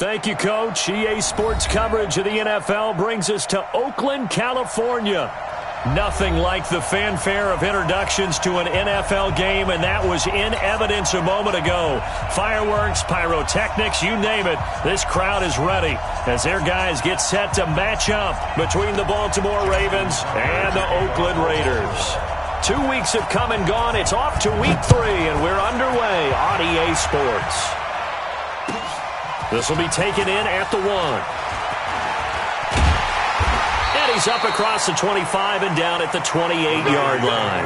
Thank you, Coach. EA Sports coverage of the NFL brings us to Oakland, California. Nothing like the fanfare of introductions to an NFL game, and that was in evidence a moment ago. Fireworks, pyrotechnics, you name it. This crowd is ready as their guys get set to match up between the Baltimore Ravens and the Oakland Raiders. 2 weeks have come and gone. It's off to week 3, and we're underway on EA Sports. This will be taken in at the 1. And he's up across the 25 and down at the 28-yard line.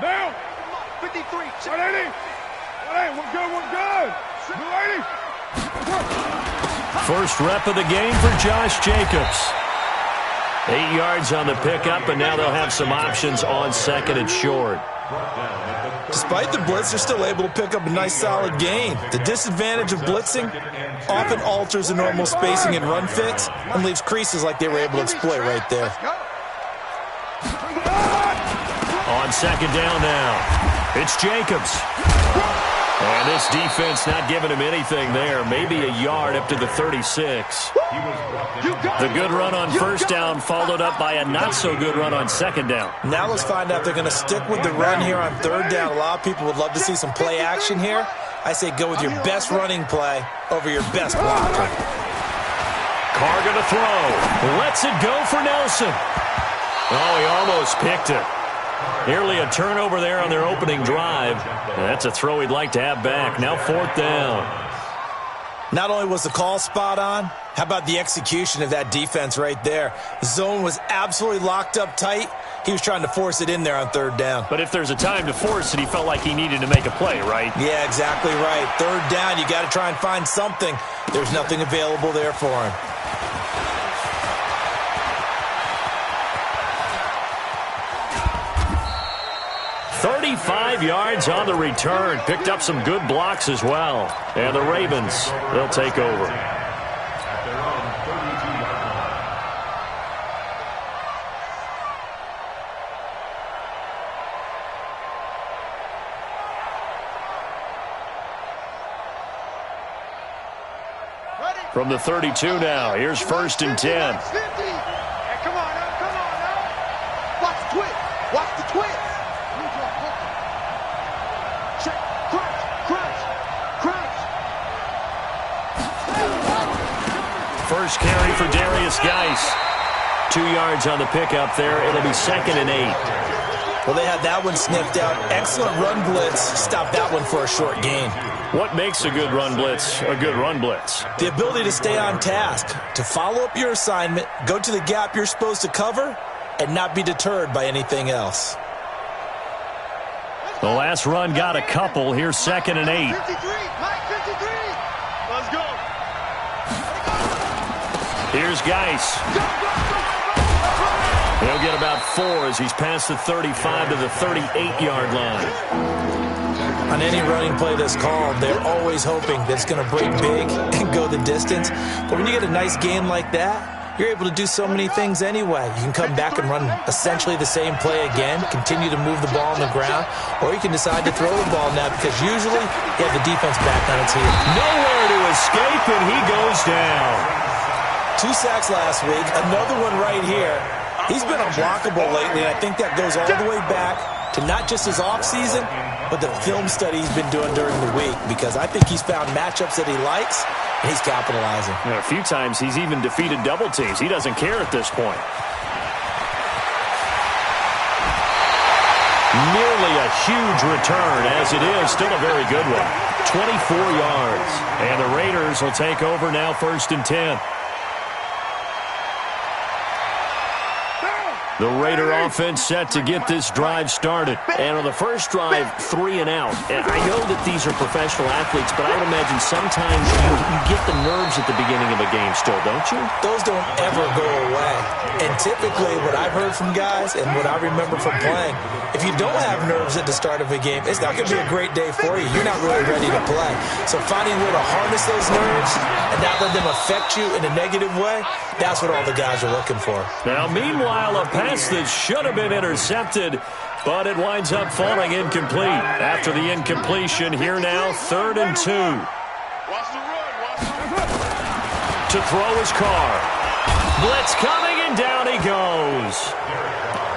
Now, 53, 180. We're good. 280. First rep of the game for Josh Jacobs. 8 yards on the pickup, and now they'll have some options on second and short. Despite the blitz, they're still able to pick up a nice solid gain. The disadvantage of blitzing often alters the normal spacing and run fits and leaves creases like they were able to exploit right there. On second down now, it's Jacobs. And this defense not giving him anything there. Maybe a yard up to the 36. The good run on first down followed up by a not-so-good run on second down. Now let's find out if they're going to stick with the run here on third down. A lot of people would love to see some play action here. I say go with your best running play over your best blocker. Carr going to throw. Lets it go for Nelson. Oh, he almost picked it. Nearly a turnover there on their opening drive. And that's a throw he'd like to have back. Now fourth down. Not only was the call spot on, how about the execution of that defense right there? The zone was absolutely locked up tight. He was trying to force it in there on third down. But if there's a time to force it, he felt like he needed to make a play, right? Yeah, exactly right. Third down, you got to try and find something. There's nothing available there for him. 35 yards on the return. Picked up some good blocks as well. And the Ravens, they'll take over. From the 32 now, here's first and 10. Hey, come on now. Watch the twist. Watch the twist. First carry for Darius Geis. 2 yards on the pickup there. It'll be second and 8. Well, they had that one sniffed out. Excellent run blitz. Stop that one for a short gain. What makes a good run blitz a good run blitz? The ability to stay on task, to follow up your assignment, go to the gap you're supposed to cover, and not be deterred by anything else. The last run got a couple. Here's second and 8. 53, Mike 53. Let's go. Here's Geis. He'll get about 4 as he's past the 35 to the 38-yard line. On any running play that's called, they're always hoping that it's going to break big and go the distance. But when you get a nice gain like that, you're able to do so many things anyway. You can come back and run essentially the same play again, continue to move the ball on the ground, or you can decide to throw the ball now because usually you have the defense back on its heels. Nowhere to escape, and he goes down. 2 sacks last week, another one right here. He's been unblockable lately, and I think that goes all the way back to not just his offseason, but the film study he's been doing during the week, because I think he's found matchups that he likes, and he's capitalizing. And a few times he's even defeated double teams. He doesn't care at this point. Nearly a huge return, as it is still a very good one. 24 yards. And the Raiders will take over now, first and 10. The Raider offense set to get this drive started. And on the first drive, 3 and out. And I know that these are professional athletes, but I would imagine sometimes you get the nerves at the beginning of a game still, don't you? Those don't ever go away. And typically what I've heard from guys and what I remember from playing, if you don't have nerves at the start of a game, it's not going to be a great day for you. You're not really ready to play. So finding a way to harness those nerves and not let them affect you in a negative way, that's what all the guys are looking for. Now, meanwhile, a pass that should have been intercepted, but it winds up falling incomplete. After the incompletion, here now, 3rd and 2. To throw his car. Blitz coming, and down he goes.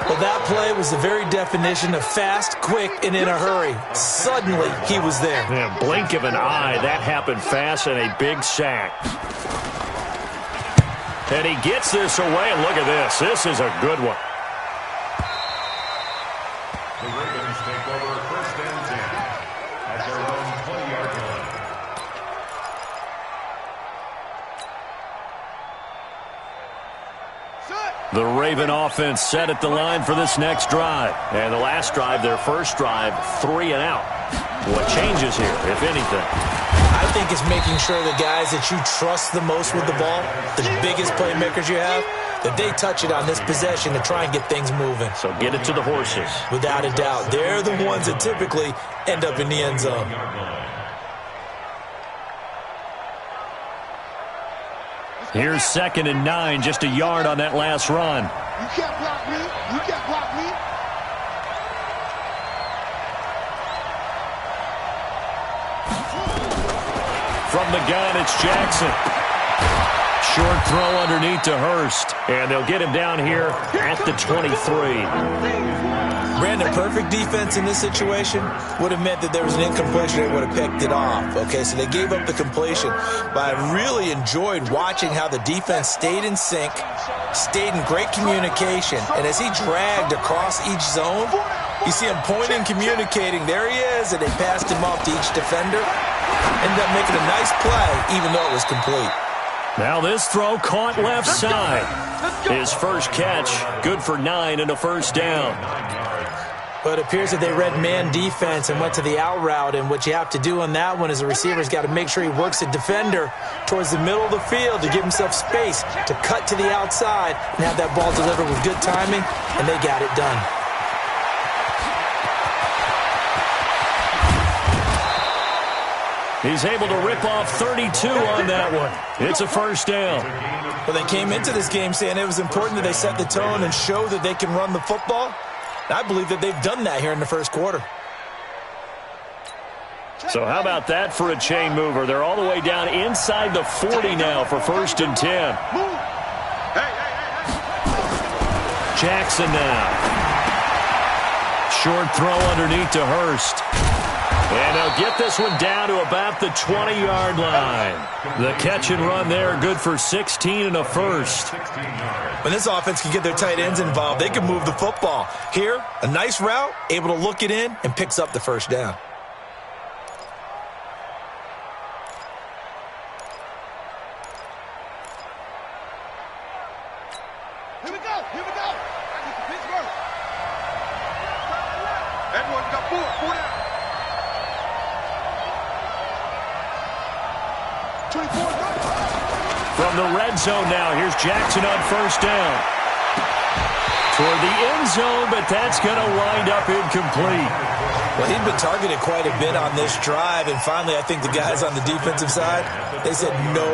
Well, that play was the very definition of fast, quick, and in a hurry. Suddenly, he was there. Yeah, blink of an eye. That happened fast, and a big sack. And he gets this away, and look at this. This is a good one. The Ravens take over 1st and 10 at their own 20-yard line. The Raven offense set at the line for this next drive. And the last drive, their first drive, 3 and out. What changes here, if anything? I think it's making sure the guys that you trust the most with the ball, the biggest playmakers you have, that they touch it on this possession to try and get things moving. So get it to the horses. Without a doubt. They're the ones that typically end up in the end zone. Here's 2nd and 9, just a yard on that last run. You can't block me. You can't block me. From the gun, it's Jackson. Short throw underneath to Hurst. And they'll get him down here at the 23. Brandon, perfect defense in this situation would have meant that there was an incompletion. They would have picked it off. Okay, so they gave up the completion. But I really enjoyed watching how the defense stayed in sync, stayed in great communication. And as he dragged across each zone, you see him pointing, communicating. There he is, and they passed him off to each defender. Ended up making a nice play, even though it was complete. Now this throw caught left side. His first catch, good for 9 and a first down. But it appears that they read man defense and went to the out route. And what you have to do on that one is the receiver's got to make sure he works the defender towards the middle of the field to give himself space to cut to the outside and have that ball delivered with good timing, and they got it done. He's able to rip off 32 on that one. It's a first down. Well, they came into this game saying it was important that they set the tone and show that they can run the football. I believe that they've done that here in the first quarter. So how about that for a chain mover? They're all the way down inside the 40 now for 1st and 10. Jackson now. Short throw underneath to Hurst. And they'll get this one down to about the 20-yard line. The catch and run there, good for 16 and a first. When this offense can get their tight ends involved, they can move the football. Here, a nice route, able to look it in, and picks up the first down. Here we go. Here we go. Pittsburgh. Everyone got 4 down. 24. From the red zone now, here's Jackson on first down. Toward the end zone, but that's going to wind up incomplete. Well, he'd been targeted quite a bit on this drive, and finally I think the guys on the defensive side, they said no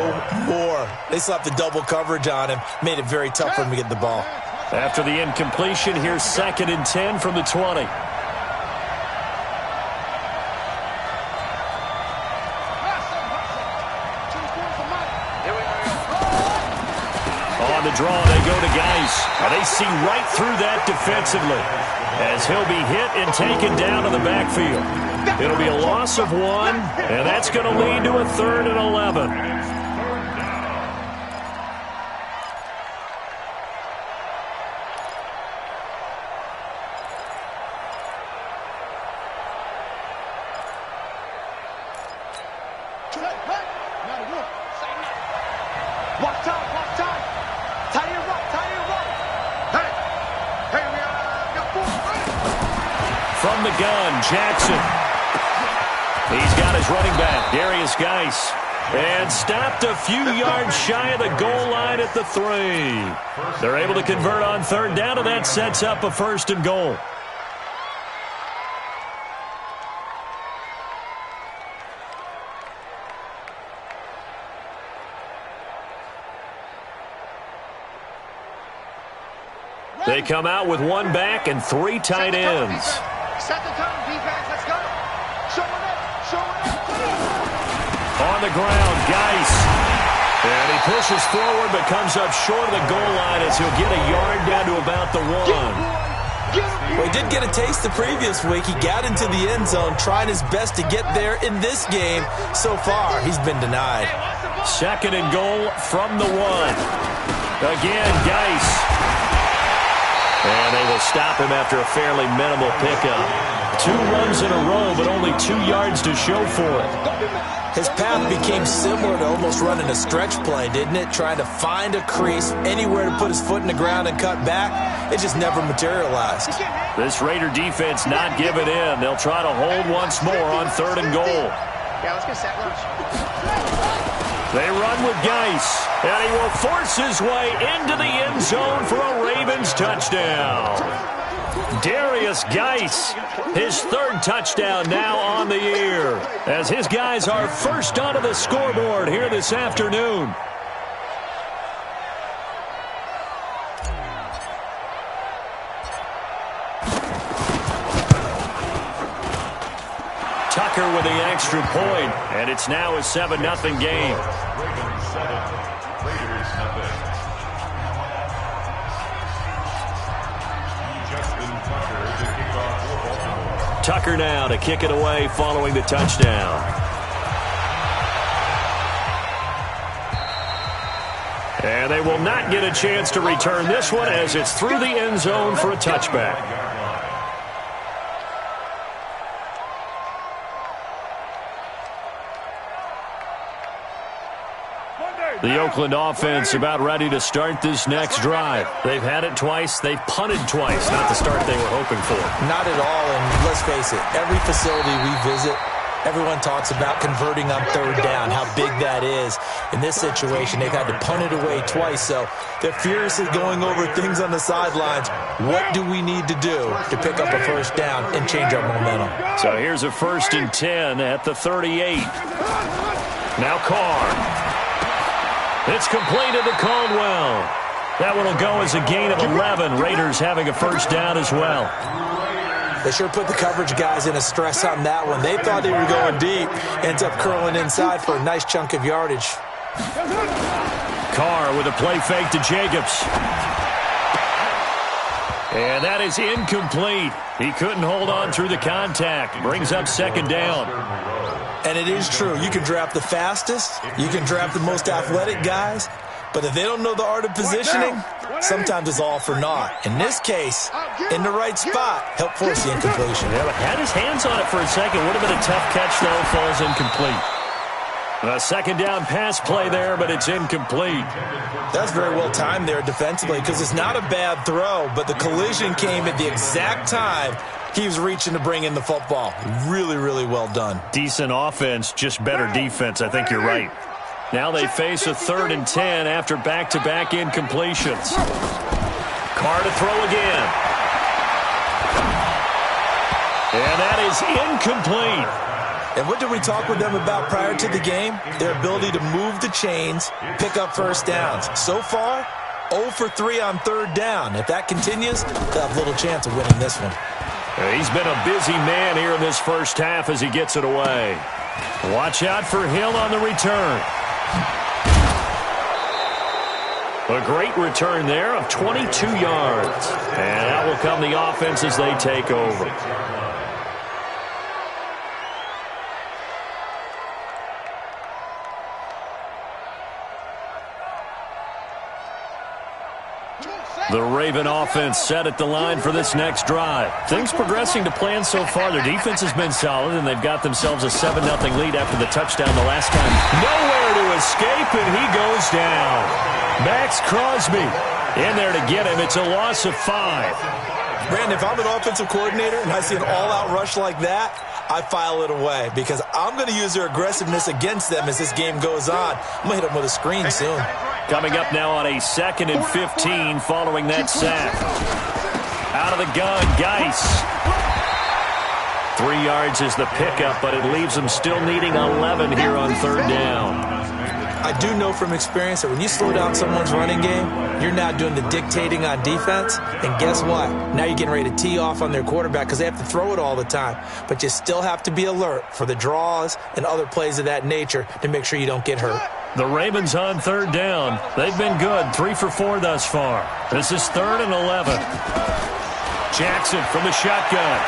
more. They slapped the double coverage on him, made it very tough for him to get the ball. After the incompletion, here's 2nd and 10 from the 20. On the draw, they go to Geis. And they see right through that defensively as he'll be hit and taken down in the backfield. It'll be a loss of 1, and that's going to lead to a 3rd and 11. from the gun, Jackson. He's got his running back, Darius Geis. And stopped a few yards shy of the goal line at the 3. They're able to convert on third down, and that sets up a 1st and goal. They come out with 1 back and 3 tight ends. Set the tone, defense. Let's go. Show it up. Show it up. On the ground, Geis. And he pushes forward but comes up short of the goal line as he'll get a yard down to about the 1. Well, he did get a taste the previous week. He got into the end zone, trying his best to get there in this game. So far, he's been denied. 2nd and goal from the 1. Again, Geis. And they will stop him after a fairly minimal pickup. 2 runs in a row, but only 2 yards to show for it. His path became similar to almost running a stretch play, didn't it? Trying to find a crease, anywhere to put his foot in the ground and cut back. It just never materialized. This Raider defense not giving in. They'll try to hold once more on 3rd and goal. Yeah, let's get set lunch. They run with Geis, and he will force his way into the end zone for a Ravens touchdown. Darius Geis, his 3rd touchdown now on the year, as his guys are first onto the scoreboard here this afternoon. Tucker with the extra point, and it's now a 7-0 game. Ravens 7, Raiders 0. Justin Tucker to kick off for Baltimore. Tucker now to kick it away following the touchdown. And they will not get a chance to return this one as it's through the end zone for a touchback. The Oakland offense about ready to start this next drive. They've had it twice. They've punted twice. Not the start they were hoping for. Not at all, and let's face it, every facility we visit, everyone talks about converting on 3rd down, how big that is. In this situation, they've had to punt it away twice, so they're furiously going over things on the sidelines. What do we need to do to pick up a 1st down and change our momentum? So here's a 1st and 10 at the 38. Now Carr. It's completed to Caldwell. That one will go as a gain of 11. Raiders having a 1st down as well. They sure put the coverage guys in a stress on that one. They thought they were going deep. Ends up curling inside for a nice chunk of yardage. Carr with a play fake to Jacobs. And that is incomplete. He couldn't hold on through the contact. Brings up 2nd down. And it is true. You can draft the fastest. You can draft the most athletic guys. But if they don't know the art of positioning, sometimes it's all for naught. In this case, in the right spot, help force the incompletion. Yeah, but had his hands on it for a second. Would have been a tough catch, though. Falls incomplete. A 2nd down pass play there, but it's incomplete. That's very well timed there defensively because it's not a bad throw, but the collision came at the exact time he was reaching to bring in the football. Really, really well done. Decent offense, just better defense. I think you're right. Now they face a 3rd and 10 after back-to-back incompletions. Carr to throw again. And that is incomplete. And what did we talk with them about prior to the game? Their ability to move the chains, pick up 1st downs. So far, 0 for 3 on 3rd down. If that continues, they'll have little chance of winning this one. He's been a busy man here in this 1st half as he gets it away. Watch out for Hill on the return. A great return there of 22 yards. And out will come the offense as they take over. The Raven offense set at the line for this next drive. Things progressing to plan so far. Their defense has been solid, and they've got themselves a 7-0 lead after the touchdown the last time. Nowhere to escape, and he goes down. Max Crosby in there to get him. It's a loss of 5. Brandon, if I'm an offensive coordinator and I see an all-out rush like that, I file it away because I'm going to use their aggressiveness against them as this game goes on. I'm going to hit them with a screen soon. Coming up now on a 2nd and 15 following that sack. Out of the gun, Geis. 3 yards is the pickup, but it leaves them still needing 11 here on 3rd down. I do know from experience that when you slow down someone's running game, you're now doing the dictating on defense. And guess what? Now you're getting ready to tee off on their quarterback because they have to throw it all the time. But you still have to be alert for the draws and other plays of that nature to make sure you don't get hurt. The Ravens on 3rd down. They've been good, 3 for 4 thus far. This is 3rd and 11. Jackson from the shotgun.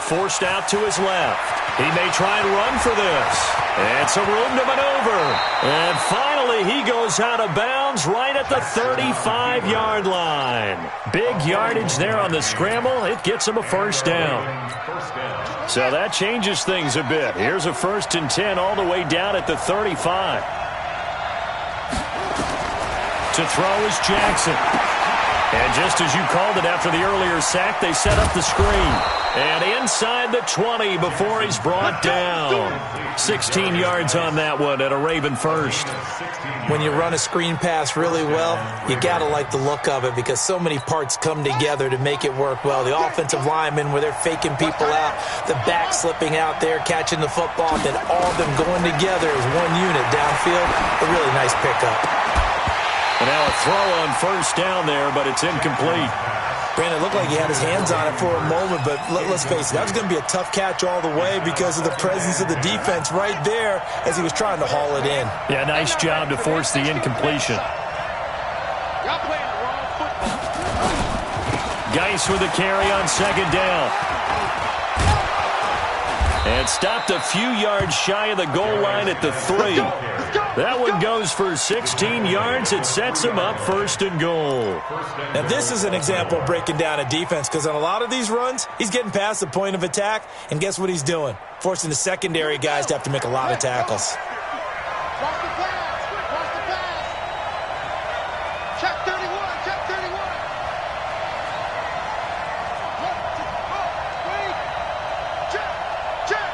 Forced out to his left. He may try and run for this. And some room to maneuver. And finally, he goes out of bounds right at the 35-yard line. Big yardage there on the scramble. It gets him a 1st down. So that changes things a bit. Here's a 1st and 10 all the way down at the 35. To throw is Jackson. And just as you called it after the earlier sack, they set up the screen. And inside the 20 before he's brought down. 16 yards on that one at a Raven 1st. When you run a screen pass really well, you got to like the look of it because so many parts come together to make it work well. The offensive linemen where they're faking people out, the back slipping out there, catching the football, then all of them going together as one unit downfield. A really nice pickup. And now a throw on 1st down there, but it's incomplete. Brandon, it looked like he had his hands on it for a moment, but let's face it, that was going to be a tough catch all the way because of the presence of the defense right there as he was trying to haul it in. Yeah, nice job to force the incompletion. Y'all playing the wrong football. Geis with a carry on 2nd down. And stopped a few yards shy of the goal line at the 3. That one goes for 16 yards. It sets him up 1st and goal. Now, this is an example of breaking down a defense because on a lot of these runs, he's getting past the point of attack, and guess what he's doing? Forcing the secondary guys to have to make a lot of tackles. Watch the pass. Watch the pass. Check 31. Check 31. 1, 2, 3. Check. Check.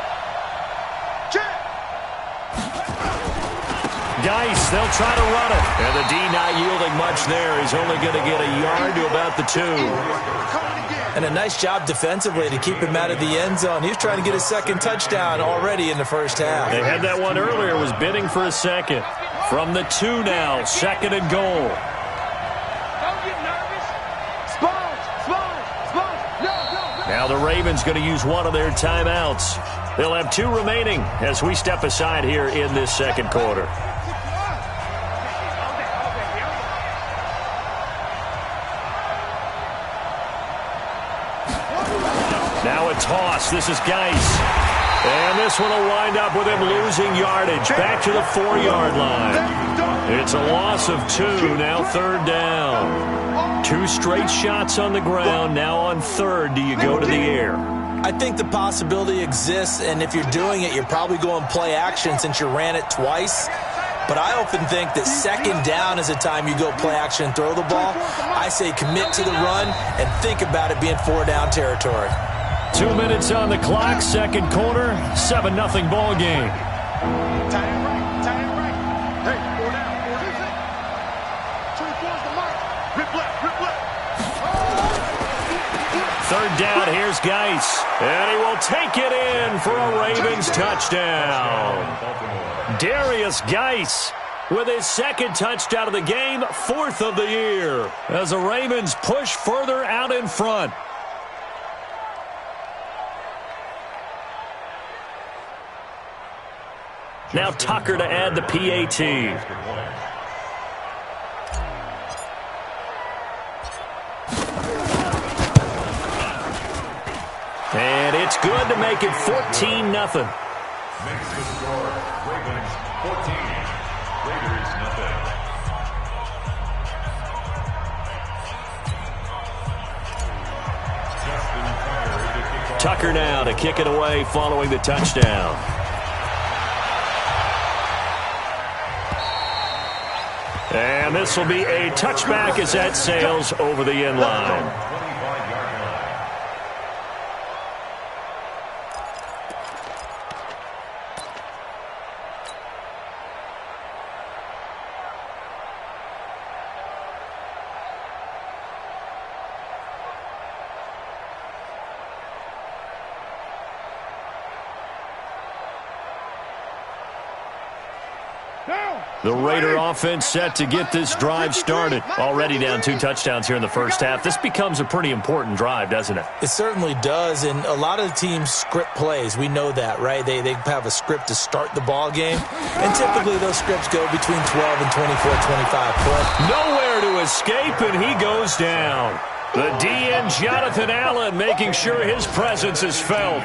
Check. Geis, they'll try to run it. And the D not yielding much there. He's only going to get a yard to about the 2. And a nice job defensively to keep him out of the end zone. He was trying to get his 2nd touchdown already in the 1st half. They had that one earlier, was bidding for a 2nd. From the 2 now, 2nd and goal. Don't get nervous. Sponge. No. Now the Ravens going to use one of their timeouts. They'll have 2 remaining as we step aside here in this 2nd quarter. Now a toss. This is Geis. And this one will wind up with him losing yardage. Back to the 4-yard line. It's a loss of 2. Now 3rd down. 2 straight shots on the ground. Now on 3rd, do you go to the air? I think the possibility exists, and if you're doing it, you're probably going play action since you ran it twice. But I often think that 2nd down is a time you go play action and throw the ball. I say commit to the run and think about it being 4-down territory. 2 minutes on the clock, 2nd quarter, 7-0 ball game. Tight end right. Hey, 4 down. 24's the mark. Rip left. 3rd down, here's Geis. And he will take it in for a Ravens touchdown. Darius Geis with his 2nd touchdown of the game, 4th of the year, as the Ravens push further out in front. Now Tucker to add the PAT. And it's good to make it 14-0. Makes the score Ravens 14, Raiders 0. Tucker now to kick it away following the touchdown. And And this will be a touchback as that sails over the end line. The Raider offense set to get this drive started. Already down 2 touchdowns here in the first half. This becomes a pretty important drive, doesn't it? It certainly does, and a lot of the teams script plays. We know that, right? They have a script to start the ball game, and typically those scripts go between 12 and 24, 25 points. Nowhere to escape, and he goes down. The DN, Jonathan Allen, making sure his presence is felt.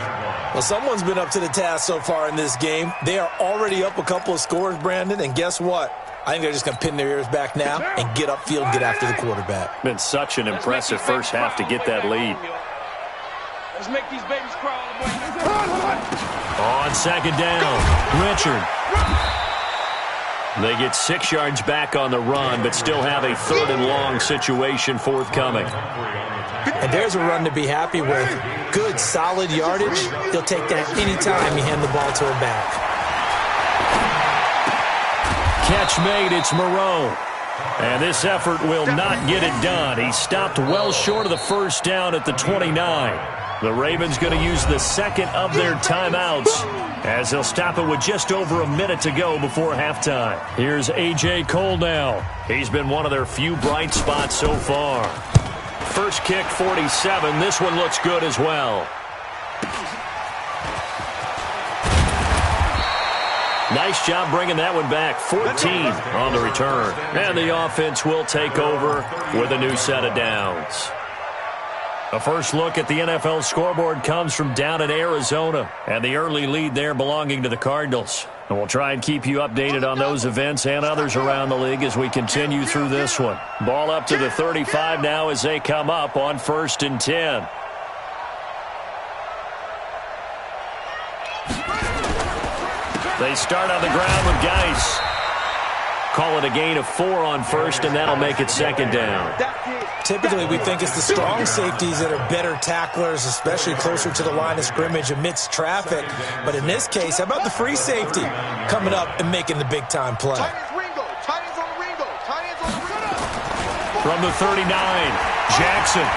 Well, someone's been up to the task so far in this game. They are already up a couple of scores, Brandon, and guess what? I think they're just going to pin their ears back now and get upfield and get after the quarterback. Been such an impressive first half to get that lead. Let's make these babies crawl. On second down, Richard. They get 6 yards back on the run, but still have a 3rd and long situation forthcoming. And there's a run to be happy with. Good, solid yardage. He'll take that anytime you hand the ball to him back. Catch made, it's Moreau. And this effort will not get it done. He stopped well short of the first down at the 29. The Ravens going to use the second of their timeouts as they'll stop it with just over a minute to go before halftime. Here's A.J. Cole now. He's been one of their few bright spots so far. First kick, 47. This one looks good as well. Nice job bringing that one back. 14 on the return. And the offense will take over with a new set of downs. A first look at the NFL scoreboard comes from down in Arizona, and the early lead there belonging to the Cardinals. And we'll try and keep you updated on those events and others around the league as we continue through this one. Ball up to the 35 now as they come up on 1st and 10. They start on the ground with Geis. Call it a gain of 4 on 1st, and that'll make it 2nd down. Typically, we think it's the strong safeties that are better tacklers, especially closer to the line of scrimmage amidst traffic. But in this case, how about the free safety coming up and making the big-time play? From the 39, Jackson.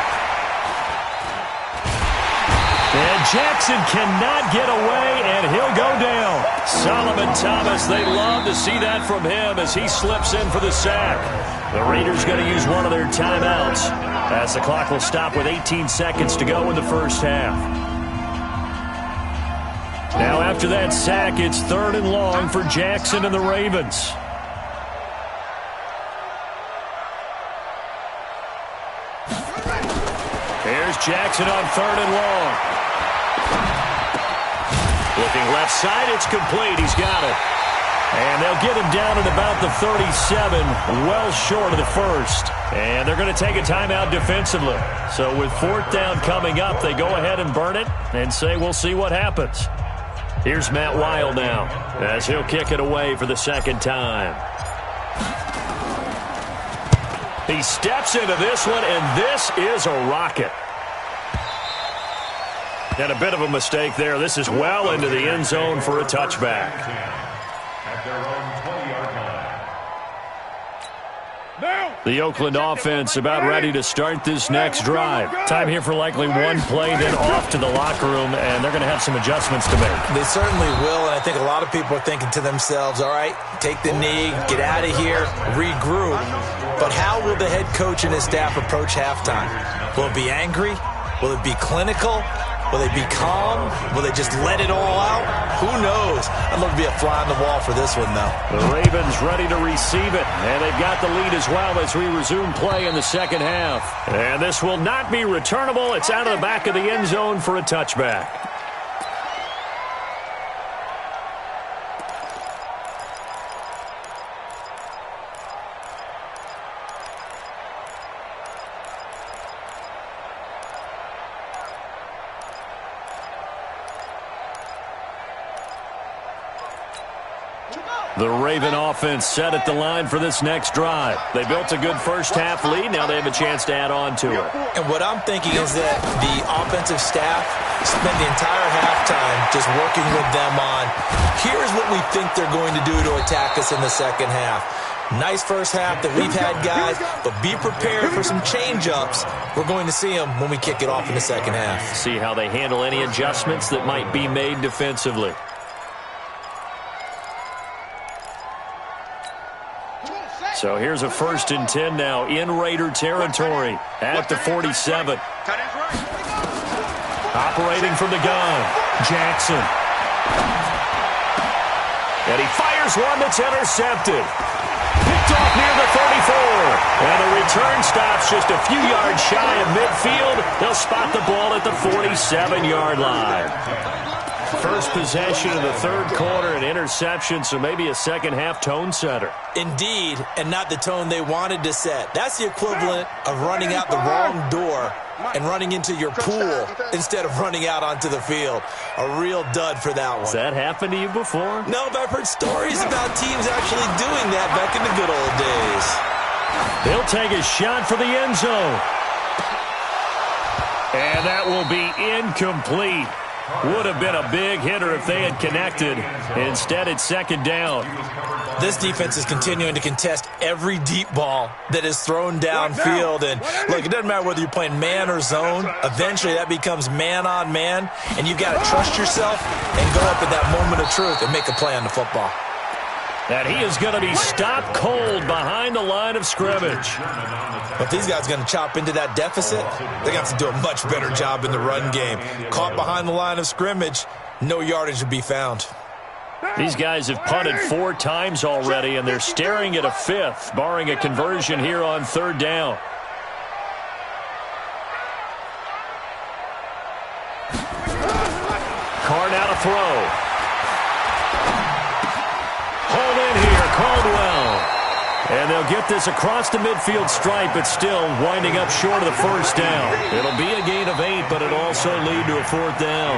And Jackson cannot get away, and he'll go down. Solomon Thomas, they love to see that from him as he slips in for the sack. The Raiders going to use one of their timeouts as the clock will stop with 18 seconds to go in the first half. Now after that sack, it's 3rd and long for Jackson and the Ravens. Here's Jackson on 3rd and long. Looking left side, it's complete. He's got it. And they'll get him down at about the 37, well short of the first. And they're going to take a timeout defensively. So with 4th down coming up, they go ahead and burn it and say we'll see what happens. Here's Matt Weil now as he'll kick it away for the 2nd time. He steps into this one, and this is a rocket. And a bit of a mistake there. This is well into the end zone for a touchback. At their own 20-yard line. The Oakland offense about ready to start this next drive. Time here for likely one play, then off to the locker room, and they're going to have some adjustments to make. They certainly will, and I think a lot of people are thinking to themselves, all right, take the knee, get out of here, regroup. But how will the head coach and his staff approach halftime? Will it be angry? Will it be clinical? Will they be calm? Will they just let it all out? Who knows? I'd love to be a fly on the wall for this one, though. The Ravens ready to receive it, and they've got the lead as well as we resume play in the second half. And this will not be returnable. It's out of the back of the end zone for a touchback. The Raven offense set at the line for this next drive. They built a good first-half lead. Now they have a chance to add on to it. And what I'm thinking is that the offensive staff spent the entire halftime just working with them on, here's what we think they're going to do to attack us in the second half. Nice first half that we've had, guys, but be prepared for some change-ups. We're going to see them when we kick it off in the second half. See how they handle any adjustments that might be made defensively. So here's a 1st and 10 now in Raider territory at the 47. Operating from the gun, Jackson. And he fires one that's intercepted. Picked off near the 34. And the return stops just a few yards shy of midfield. They'll spot the ball at the 47-yard line. First possession of the third quarter, an interception, so maybe a second-half tone setter. Indeed, and not the tone they wanted to set. That's the equivalent of running out the wrong door and running into your pool instead of running out onto the field. A real dud for that one. Has that happened to you before? No, but I've heard stories about teams actually doing that back in the good old days. They'll take a shot for the end zone. And that will be incomplete. Would have been a big hitter if they had connected. Instead, it's second down. This defense is continuing to contest every deep ball that is thrown downfield. And, look, it doesn't matter whether you're playing man or zone. Eventually, that becomes man-on-man, and you've got to trust yourself and go up at that moment of truth and make a play on the football. And he is going to be stopped cold behind the line of scrimmage. But these guys are going to chop into that deficit. They're going to have to do a much better job in the run game. Caught behind the line of scrimmage, no yardage to be found. These guys have punted 4 times already, and they're staring at a 5th, barring a conversion here on third down. Carr now to throw. Hold in here, Caldwell. And they'll get this across the midfield stripe, but still winding up short of the first down. It'll be a gain of 8, but it'll also lead to a 4th down.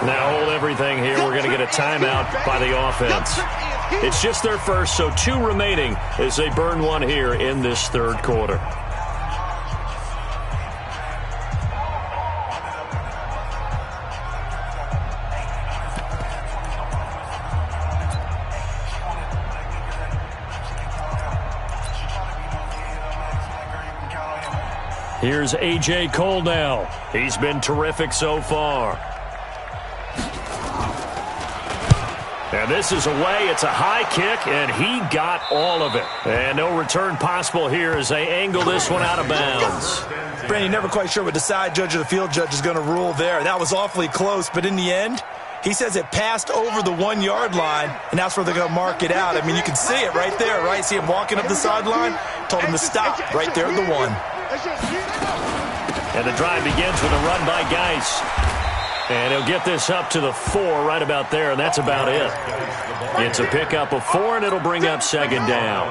Now hold everything here. We're going to get a timeout by the offense. It's just their first, so 2 remaining as they burn one here in this third quarter. Here's A.J. Cole now. He's been terrific so far. And this is away. It's a high kick, and he got all of it. And no return possible here as they angle this one out of bounds. Brandon, never quite sure what the side judge or the field judge is going to rule there. That was awfully close, but in the end, he says it passed over the 1-yard line, and that's where they're going to mark it out. I mean, you can see it right there, right? See him walking up the sideline? Told him to stop right there at the 1. And the drive begins with a run by Geis. And he'll get this up to the 4 right about there, and that's about it. It's a pickup of 4, and it'll bring up second down.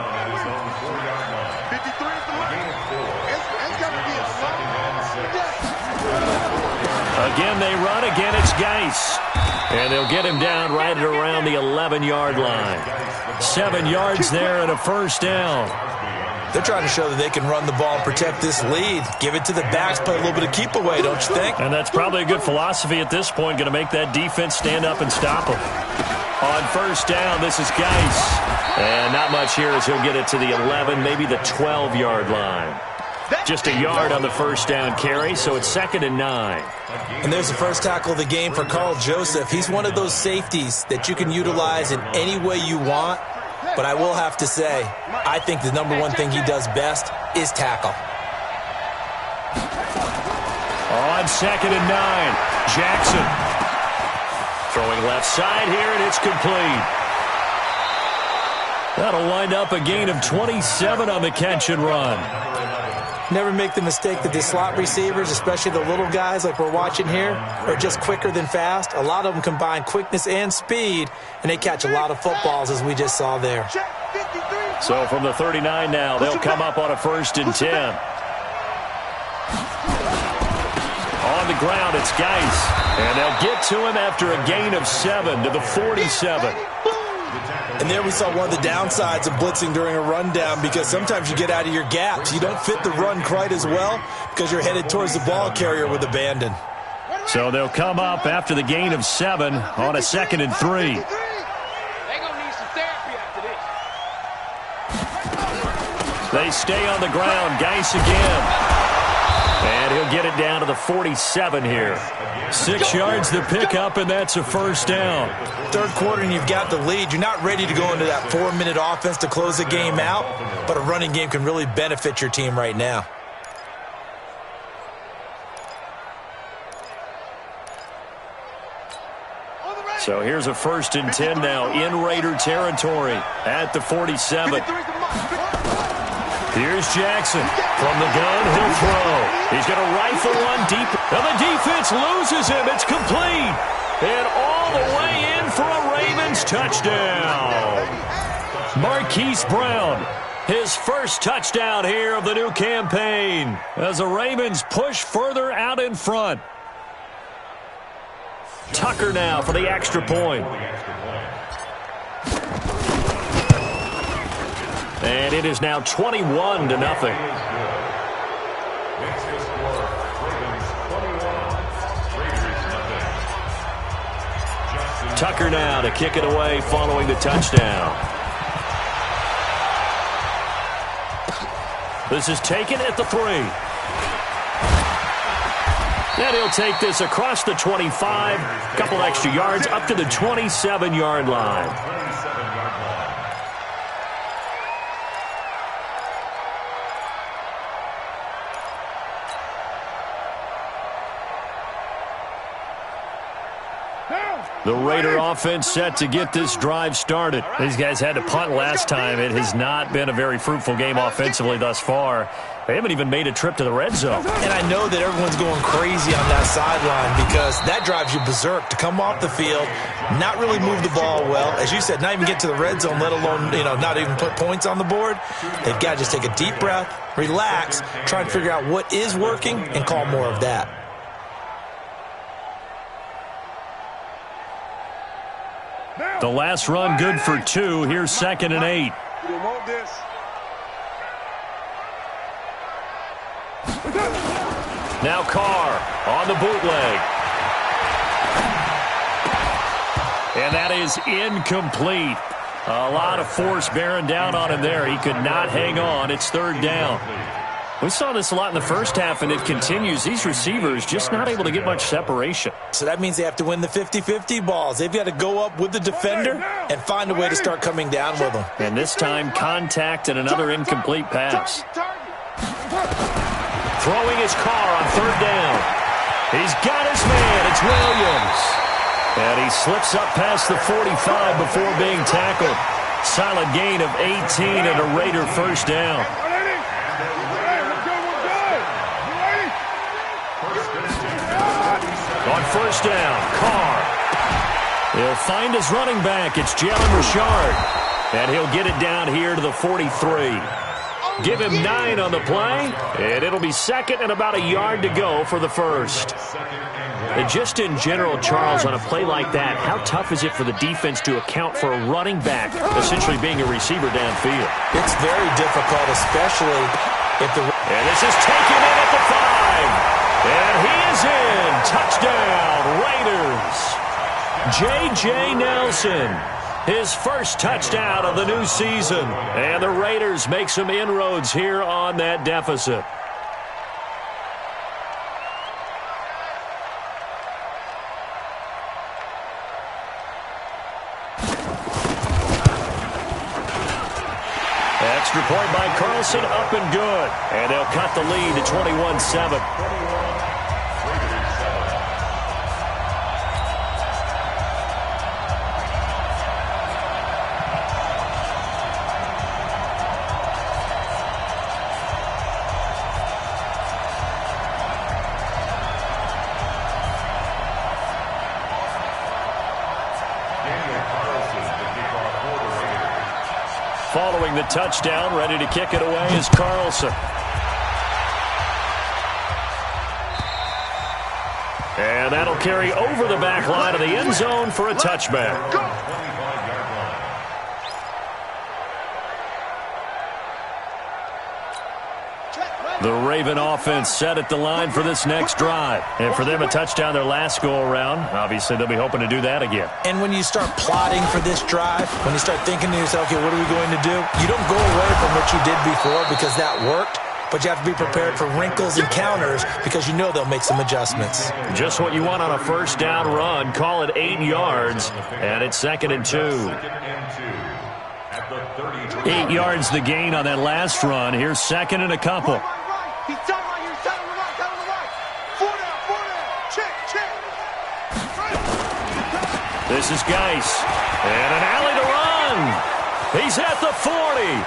Again, they run. Again, it's Geis. And they'll get him down right at around the 11-yard line. 7 yards there and a first down. They're trying to show that they can run the ball and protect this lead. Give it to the backs, play a little bit of keep away, don't you think? And that's probably a good philosophy at this point, going to make that defense stand up and stop them. On first down, this is Geis. And not much here as he'll get it to the 11, maybe the 12-yard line. Just a yard on the first down carry, so it's 2nd and 9. And there's the first tackle of the game for Carl Joseph. He's one of those safeties that you can utilize in any way you want. But I will have to say, I think the number one thing he does best is tackle. On 2nd and 9, Jackson. Throwing left side here, and it's complete. That'll wind up a gain of 27 on the catch and run. Never make the mistake that the slot receivers, especially the little guys like we're watching here, are just quicker than fast. A lot of them combine quickness and speed, and they catch a lot of footballs, as we just saw there. So from the 39 now, they'll come up on a 1st and 10. On the ground, it's Geis. And they'll get to him after a gain of 7 to the 47. And there we saw one of the downsides of blitzing during a rundown, because sometimes you get out of your gaps. You don't fit the run quite as well because you're headed towards the ball carrier with abandon. So they'll come up after the gain of 7 on a 2nd and 3. They're going to need some therapy after this. They stay on the ground. Geis again. And he'll get it down to the 47 here. 6 yards the pickup, and that's a first down. Third quarter and you've got the lead. You're not ready to go into that 4-minute offense to close the game out, but a running game can really benefit your team right now. So here's a 1st and 10 now in Raider territory at the 47. Here's Jackson. From the gun, he'll throw. He's going to rifle one deep. And the defense loses him. It's complete. And all the way in for a Ravens touchdown. Marquise Brown, his first touchdown here of the new campaign, as the Ravens push further out in front. Tucker now for the extra point. And it is now 21-0. Tucker now to kick it away following the touchdown. This is taken at the 3. And he'll take this across the 25. Couple extra yards up to the 27-yard line. The Raider offense set to get this drive started. These guys had to punt last time. It has not been a very fruitful game offensively thus far. They haven't even made a trip to the red zone. And I know that everyone's going crazy on that sideline because that drives you berserk to come off the field, not really move the ball well. As you said, not even get to the red zone, let alone, not even put points on the board. They've got to just take a deep breath, relax, try and figure out what is working and call more of that. The last run good for 2. Here's 2nd and 8. Now Carr on the bootleg. And that is incomplete. A lot of force bearing down on him there. He could not hang on. It's 3rd down. We saw this a lot in the first half, and it continues. These receivers just not able to get much separation. So that means they have to win the 50-50 balls. They've got to go up with the defender and find a way to start coming down with them. And this time, contact and another incomplete pass. Throwing his Carr on 3rd down. He's got his man. It's Williams. And he slips up past the 45 before being tackled. Solid gain of 18 and a Raider first down. On 1st down, Carr. He'll find his running back. It's Jalen Richard. And he'll get it down here to the 43. Give him 9 on the play, and it'll be 2nd and about a yard to go for the first. And just in general, Charles, on a play like that, how tough is it for the defense to account for a running back essentially being a receiver downfield? It's very difficult, especially if the... And this is taken in at the 5. And he is in. Touchdown, Raiders. J.J. Nelson, his first touchdown of the new season. And the Raiders make some inroads here on that deficit. Extra point by Carlson, up and good. And they'll cut the lead to 21-7. Following the touchdown, ready to kick it away is Carlson. And that'll carry over the back line of the end zone for a touchback. The Raven offense set at the line for this next drive. And for them, a touchdown their last go-around. Obviously, they'll be hoping to do that again. And when you start plotting for this drive, when you start thinking to yourself, okay, what are we going to do? You don't go away from what you did before because that worked. But you have to be prepared for wrinkles and counters because you know they'll make some adjustments. Just what you want on a first down run. Call it 8 yards, and it's 2nd and 2. 8 yards the gain on that last run. Here's 2nd and a couple. He's down right here. Down on the right. Down on the right. 4 down. Check. This is Geis. And an alley to run. He's at the 40.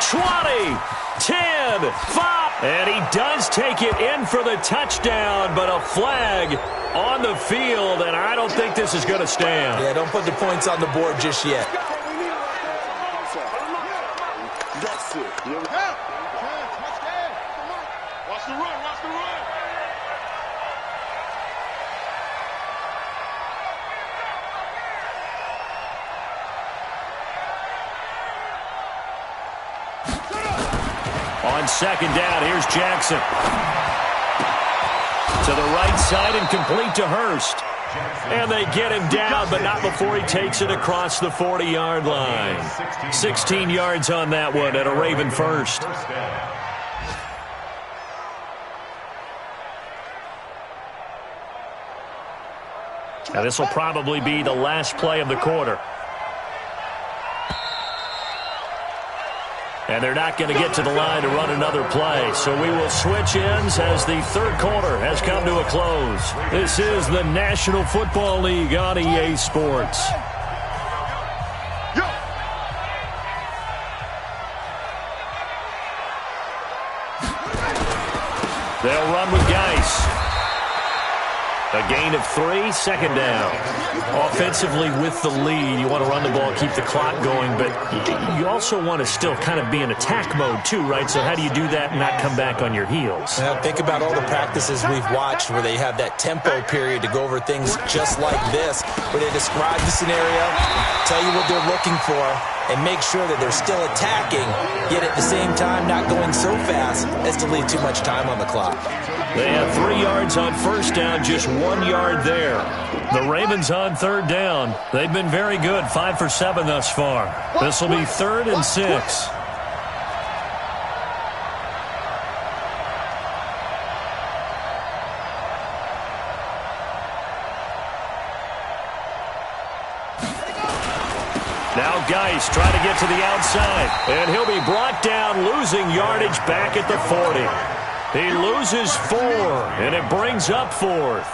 20. 10, 5, and he does take it in for the touchdown, but a flag on the field, and I don't think this is going to stand. Yeah, don't put the points on the board just yet. That's it. Here we go. Watch the run. On 2nd down, here's Jackson. To the right side and complete to Hurst. And they get him down, but not before he takes it across the 40-yard line. 16 yards on that one at a Raven first. Now this will probably be the last play of the quarter. And they're not going to get to the line to run another play. So we will switch ends as the third quarter has come to a close. This is the National Football League on EA Sports. They'll run with Geis. A gain of 3, 2nd down. Offensively with the lead, you want to run the ball, keep the clock going, but you also want to still kind of be in attack mode too, right? So how do you do that and not come back on your heels? Now, think about all the practices we've watched where they have that tempo period to go over things just like this, where they describe the scenario, tell you what they're looking for, and make sure that they're still attacking, yet at the same time not going so fast as to leave too much time on the clock. They have 3 yards on first down, just 1 yard there. The Ravens on 3rd down. They've been very good, 5 for 7 thus far. This will be 3rd and 6. Now Geis trying to get to the outside, and he'll be brought down, losing yardage back at the 40. He loses 4, and it brings up 4th.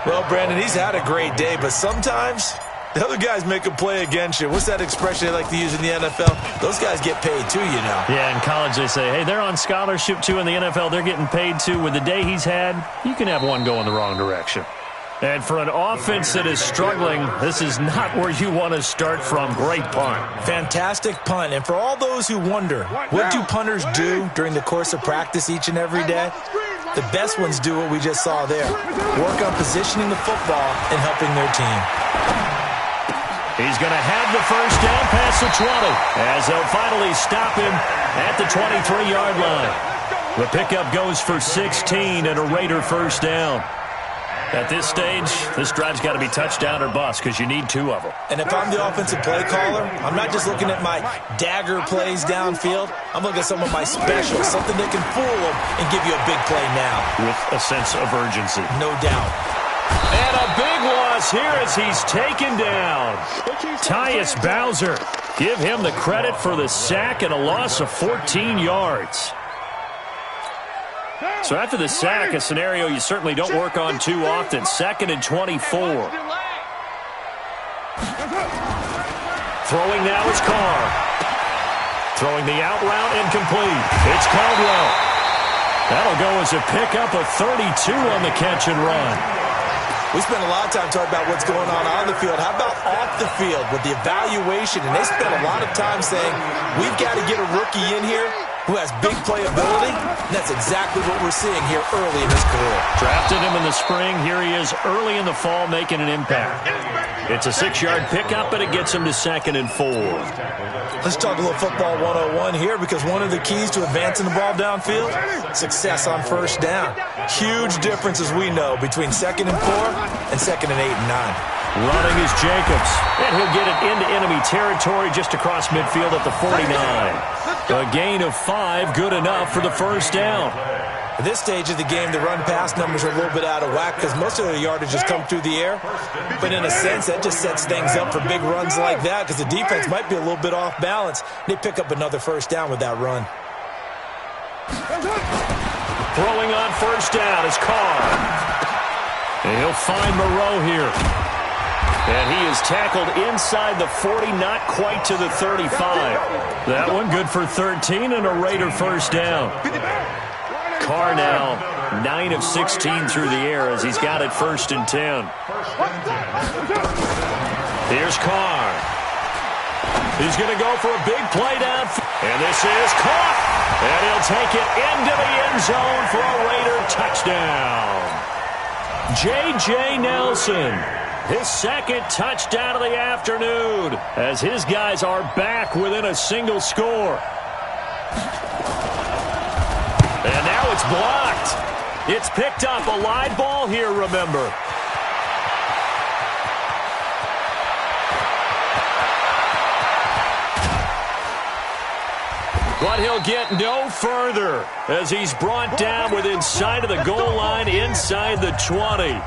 Well, Brandon, he's had a great day, but sometimes the other guys make a play against you. What's that expression they like to use in the NFL? Those guys get paid too, you know. Yeah, in college they say, hey, they're on scholarship too. In the NFL, they're getting paid too. With the day he's had, you can have one go in the wrong direction. And for an offense that is struggling, this is not where you want to start from. Great punt. Fantastic punt. And for all those who wonder, what do punters do during the course of practice each and every day? The best ones do what we just saw there. Work on positioning the football and helping their team. He's going to have the first down past the 20 as they'll finally stop him at the 23-yard line. The pickup goes for 16 and a Raider first down. At this stage, this drive's got to be touchdown or bust because you need 2 of them. And if I'm the offensive play caller, I'm not just looking at my dagger plays downfield. I'm looking at some of my specials, something that can fool them and give you a big play now. With a sense of urgency. No doubt. And a big loss here as he's taken down. Tyus Bowser. Give him the credit for the sack and a loss of 14 yards. So after the sack, a scenario you certainly don't work on too often. 2nd and 24. Throwing now is Carr. Throwing the out route incomplete. It's Caldwell. That'll go as a pickup of 32 on the catch and run. We spent a lot of time talking about what's going on the field. How about off the field with the evaluation? And they spent a lot of time saying, we've got to get a rookie in here who has big playability, and that's exactly what we're seeing here early in his career. Drafted him in the spring. Here he is early in the fall making an impact. It's a 6-yard pickup, and it gets him to 2nd and 4. Let's talk a little football 101 here, because one of the keys to advancing the ball downfield, success on first down. Huge difference, as we know, between 2nd and 4 and 2nd and 8 and 9. Running is Jacobs, and he'll get it into enemy territory just across midfield at the 49. A gain of 5, good enough for the first down. At this stage of the game, the run-pass numbers are a little bit out of whack because most of the yardage has come through the air. But in a sense, that just sets things up for big runs like that because the defense might be a little bit off balance. They pick up another first down with that run. Throwing on first down is Carr. And he'll find Moreau here. And he is tackled inside the 40, not quite to the 35. That one good for 13 and a Raider first down. Carr now 9 of 16 through the air as he's got it 1st and 10. Here's Carr. He's going to go for a big play down. And this is caught. And he'll take it into the end zone for a Raider touchdown. J.J. Nelson. His 2nd touchdown of the afternoon as his guys are back within a single score. And now it's blocked. It's picked up. A live ball here, remember. But he'll get no further as he's brought down within sight of the goal line inside the 20.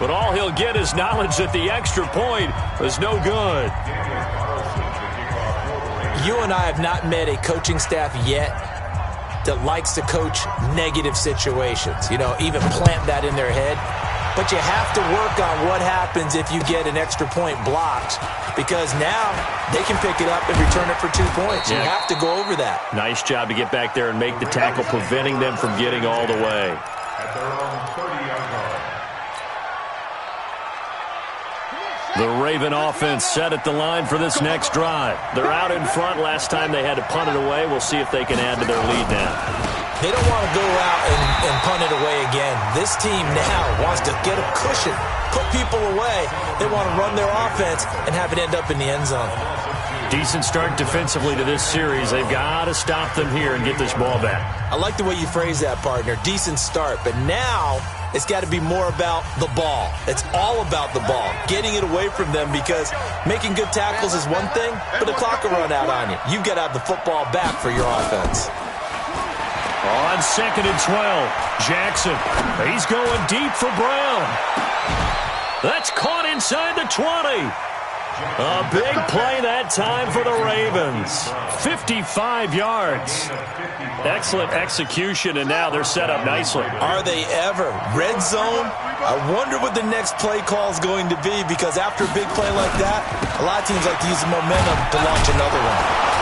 But all he'll get is knowledge that the extra point was no good. You and I have not met a coaching staff yet that likes to coach negative situations. You know, even plant that in their head. But you have to work on what happens if you get an extra point blocked, because now they can pick it up and return it for 2 points. You have to go over that. Nice job to get back there and make the tackle, preventing them from getting all the way. At their own 30-yard line. The Raven offense set at the line for this next drive. They're out in front. Last time they had to punt it away. We'll see if they can add to their lead now. They don't want to go out and punt it away again. This team now wants to get a cushion, put people away. They want to run their offense and have it end up in the end zone. Decent start defensively to this series. They've got to stop them here and get this ball back. I like the way you phrase that, partner. Decent start. But now it's got to be more about the ball. It's all about the ball, getting it away from them, because making good tackles is one thing, but the clock will run out on you. You've got to have the football back for your offense. On 2nd and 12, Jackson. He's going deep for Brown. That's caught inside the 20. A big play that time for the Ravens. 55 yards. Excellent execution, and now they're set up nicely. Are they ever? Red zone? I wonder what the next play call is going to be, because after a big play like that, a lot of teams like to use the momentum to launch another one.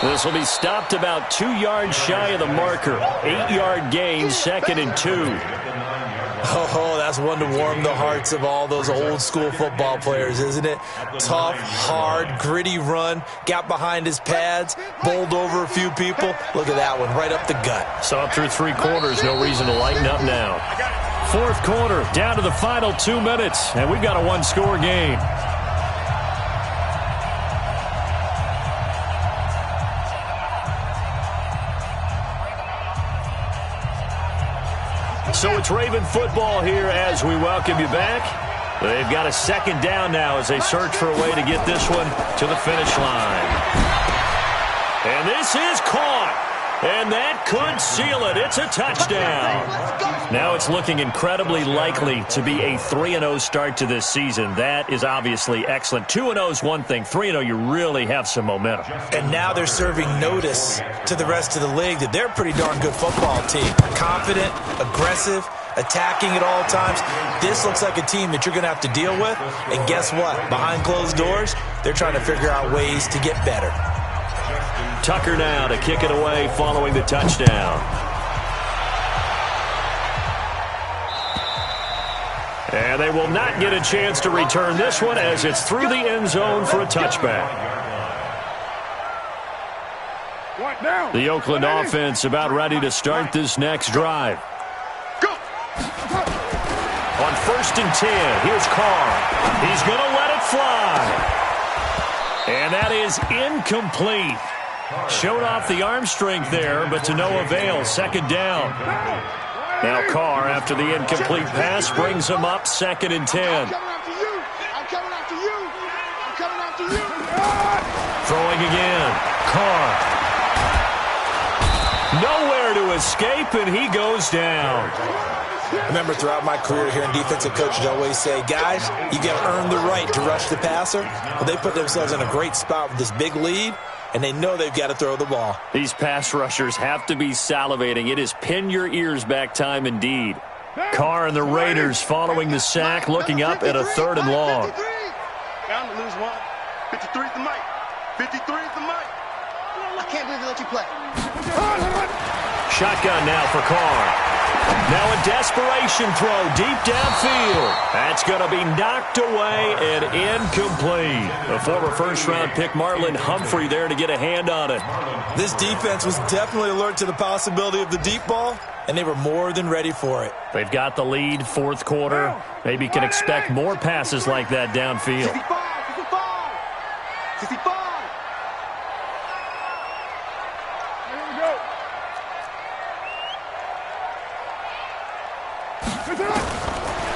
This will be stopped about 2 yards shy of the marker. 8-yard gain, 2nd and 2. Oh, that's one to warm the hearts of all those old school football players, isn't it? Tough, hard, gritty run, got behind his pads, bowled over a few people. Look at that one, right up the gut. Saw it through 3 quarters, no reason to lighten up now. 4th quarter, down to the final 2 minutes, and we've got a 1-score game. So it's Raven football here as we welcome you back. They've got a 2nd down now as they search for a way to get this one to the finish line. And this is caught. And that could seal it. It's a touchdown. Now it's looking incredibly likely to be a 3-0 start to this season. That is obviously excellent. 2-0 is one thing. 3-0, you really have some momentum. And now they're serving notice to the rest of the league that they're a pretty darn good football team. Confident, aggressive, attacking at all times. This looks like a team that you're going to have to deal with. And guess what? Behind closed doors, they're trying to figure out ways to get better. Tucker now to kick it away following the touchdown. And they will not get a chance to return this one as it's through the end zone for a touchback. The Oakland offense about ready to start this next drive. On 1st and 10, here's Carr. He's going to let it fly. And that is incomplete. Showed off the arm strength there, but to no avail. 2nd down. Now Carr, after the incomplete pass, brings him up 2nd and 10. I'm coming after you. I'm coming after you. Throwing again. Carr. Nowhere to escape, and he goes down. I remember throughout my career hearing defensive coaches always say, guys, you got to earn the right to rush the passer. Well, they put themselves in a great spot with this big lead, and they know they've got to throw the ball. These pass rushers have to be salivating. It is pin your ears back time indeed. Carr and the Raiders following the sack, looking up at a 3rd and long. Bound to lose one. 53 is the mic. 53 is the mic. I can't believe they let you play. Shotgun now for Carr. Now a desperation throw deep downfield. That's going to be knocked away and incomplete. The former 1st-round pick Marlon Humphrey there to get a hand on it. This defense was definitely alert to the possibility of the deep ball, and they were more than ready for it. They've got the lead, 4th quarter. Maybe can expect more passes like that downfield. 65.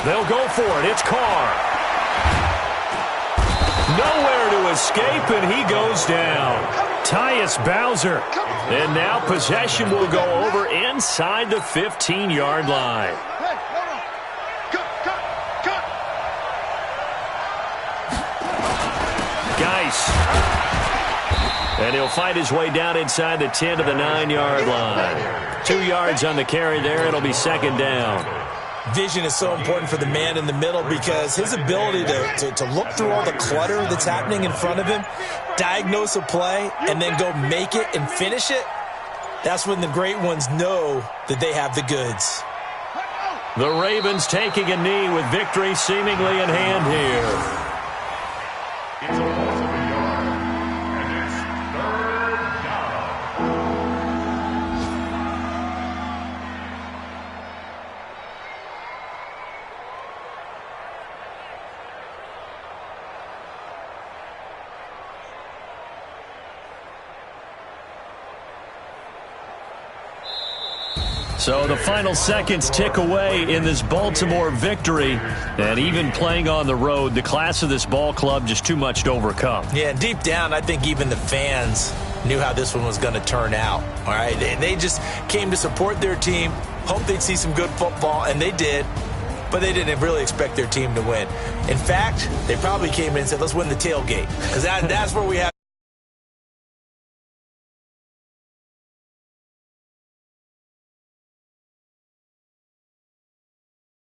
They'll go for it. It's Carr. Nowhere to escape, and he goes down. Tyus Bowser. And now possession will go over inside the 15-yard line. Geis. And he'll fight his way down inside the 10 to the 9-yard line. 2 yards on the carry there. It'll be 2nd down. Vision is so important for the man in the middle because his ability to look through all the clutter that's happening in front of him, diagnose a play, and then go make it and finish it, that's when the great ones know that they have the goods. The Ravens taking a knee with victory seemingly in hand here. It's a loss of a yard, and it's 3rd down. So the final seconds tick away in this Baltimore victory. And even playing on the road, the class of this ball club just too much to overcome. Yeah, deep down, I think even the fans knew how this one was going to turn out. All right, they just came to support their team, hoped they'd see some good football, and they did. But they didn't really expect their team to win. In fact, they probably came in and said, let's win the tailgate. Because that's where we have